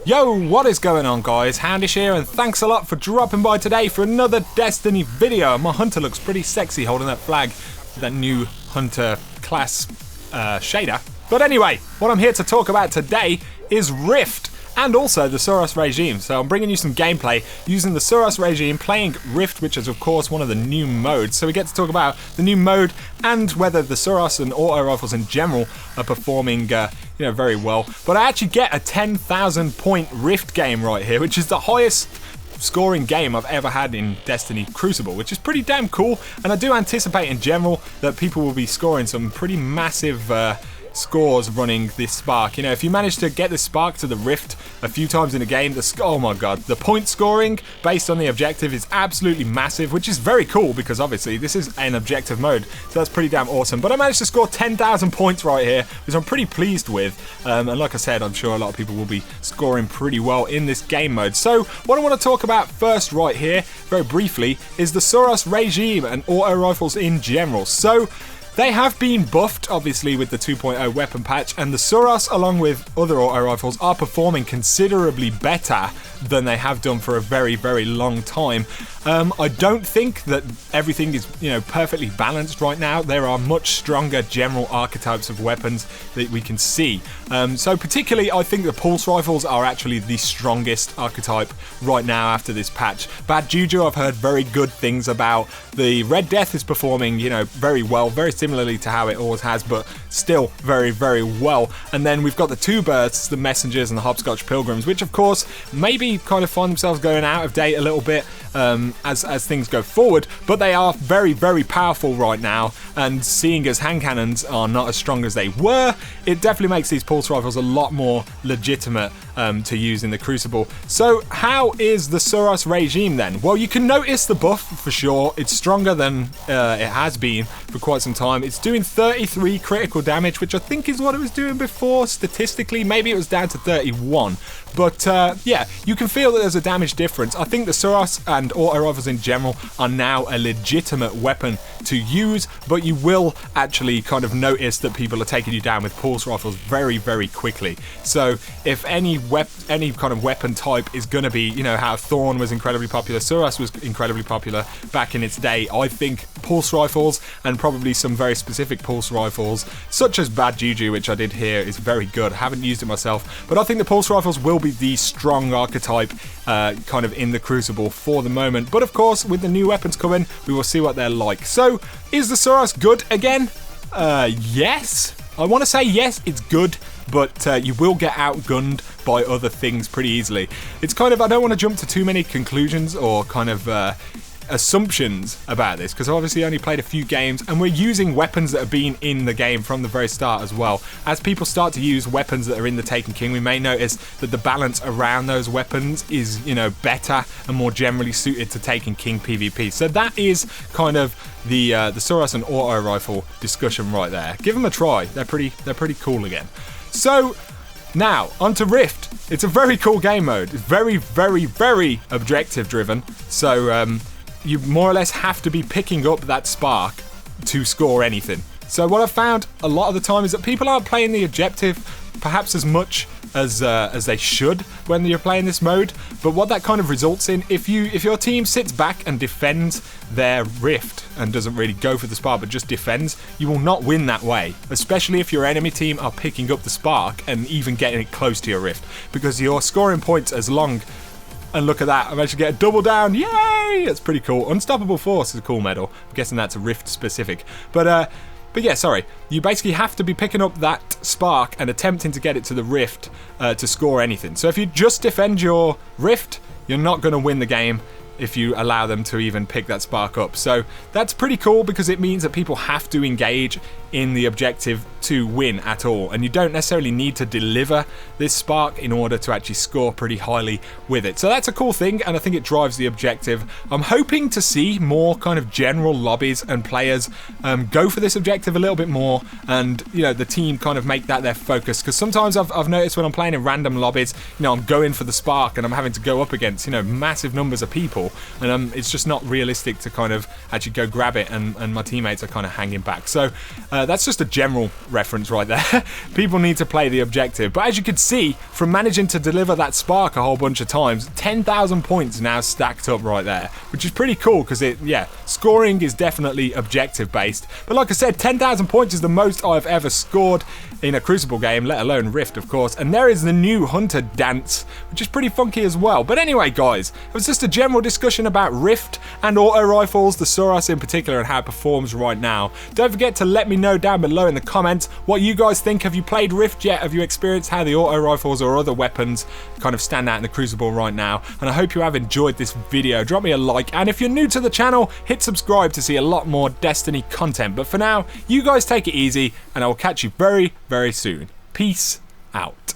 Yo, what is going on, guys? Houndish here, and thanks a lot for dropping by today for another Destiny video. My hunter looks pretty sexy holding that flag, that new hunter class shader. But anyway, what I'm here to talk about today is Rift, and also the Suros regime. So I'm bringing you some gameplay using the Suros regime, playing Rift, which is of course one of the new modes. So we get to talk about the new mode and whether the Suros and auto rifles in general are performing very well. But I actually get a 10,000 point Rift game right here, which is the highest scoring game I've ever had in Destiny Crucible, which is pretty damn cool. And I do anticipate in general that people will be scoring some pretty massive scores running this spark. If you manage to get the spark to the Rift a few times in a game, oh my god, the point scoring based on the objective is absolutely massive, which is very cool because obviously this is an objective mode, so that's pretty damn awesome. But I managed to score 10,000 points right here, which I'm pretty pleased with, and like I said, I'm sure a lot of people will be scoring pretty well in this game mode. So what I want to talk about first right here, very briefly, is the Suros regime and auto rifles in general. So they have been buffed, obviously, with the 2.0 weapon patch, and the Suros, along with other auto rifles, are performing considerably better than they have done for a very, very long time. I don't think that everything is, perfectly balanced right now. There are much stronger general archetypes of weapons that we can see. So particularly, I think the pulse rifles are actually the strongest archetype right now after this patch. Bad Juju, I've heard very good things about. The Red Death is performing, very well, very similarly to how it always has, but still very, very well. And then we've got the two bursts, the Messengers and the Hopscotch Pilgrims, which of course maybe kind of find themselves going out of date a little bit as things go forward, but they are very, very powerful right now, and seeing as hand cannons are not as strong as they were, it definitely makes these pulse rifles a lot more legitimate to use in the Crucible. So how is the Suros regime then? Well, you can notice the buff for sure. It's stronger than it has been for quite some time. It's doing 33 critical damage, which I think is what it was doing before statistically. Maybe it was down to 31. But yeah, you can feel that there's a damage difference. I think the Suros and auto rifles in general are now a legitimate weapon to use, but you will actually kind of notice that people are taking you down with pulse rifles very, very quickly. So if any kind of weapon type is going to be, how Thorn was incredibly popular, Suros was incredibly popular back in its day, I think pulse rifles, and probably some very specific pulse rifles, such as Bad Juju, which I did here, is very good. I haven't used it myself, but I think the pulse rifles will be the strong archetype kind of in the Crucible for the moment. But of course, with the new weapons coming, we will see what they're like. So, is the Suros good again? Yes. I want to say yes, it's good, but you will get outgunned by other things pretty easily. It's kind of, I don't want to jump to too many conclusions or kind of assumptions about this, because I've obviously only played a few games, and we're using weapons that have been in the game from the very start as well. As people start to use weapons that are in the Taken King, we may notice that the balance around those weapons is, better and more generally suited to Taken King PvP. So that is kind of the Suros and auto rifle discussion right there. Give them a try. They're pretty cool again. So now, onto Rift. It's a very cool game mode. It's very, very, very objective driven. So you more or less have to be picking up that spark to score anything. So what I've found a lot of the time is that people aren't playing the objective perhaps as much as they should when you're playing this mode. But what that kind of results in, if your team sits back and defends their Rift and doesn't really go for the spark but just defends, you will not win that way, especially if your enemy team are picking up the spark and even getting it close to your Rift, because you're scoring points as long. And look at that, I managed to get a double down, yay! That's pretty cool. Unstoppable Force is a cool medal. I'm guessing that's a Rift specific. But yeah, sorry. You basically have to be picking up that spark and attempting to get it to the Rift to score anything. So if you just defend your Rift, you're not going to win the game if you allow them to even pick that spark up. So that's pretty cool, because it means that people have to engage in the objective to win at all, and you don't necessarily need to deliver this spark in order to actually score pretty highly with it. So that's a cool thing, and I think it drives the objective. I'm hoping to see more kind of general lobbies and players go for this objective a little bit more, and the team kind of make that their focus, because sometimes I've noticed when I'm playing in random lobbies, I'm going for the spark and I'm having to go up against massive numbers of people, cool. And it's just not realistic to kind of actually go grab it, and my teammates are kind of hanging back. So that's just a general reference right there. People need to play the objective. But as you can see, from managing to deliver that spark a whole bunch of times, 10,000 points now stacked up right there, which is pretty cool because scoring is definitely objective based. But like I said, 10,000 points is the most I've ever scored in a Crucible game, let alone Rift, of course. And there is the new Hunter dance, which is pretty funky as well. But anyway, guys, it was just a general discussion about Rift and auto rifles, the Suros in particular, and how it performs right now. Don't forget to let me know down below in the comments what you guys think. Have you played Rift yet? Have you experienced how the auto rifles or other weapons kind of stand out in the Crucible right now? And I hope you have enjoyed this video. Drop me a like, and if you're new to the channel, hit subscribe to see a lot more Destiny content. But for now, you guys take it easy, and I will catch you very, very soon. Peace out.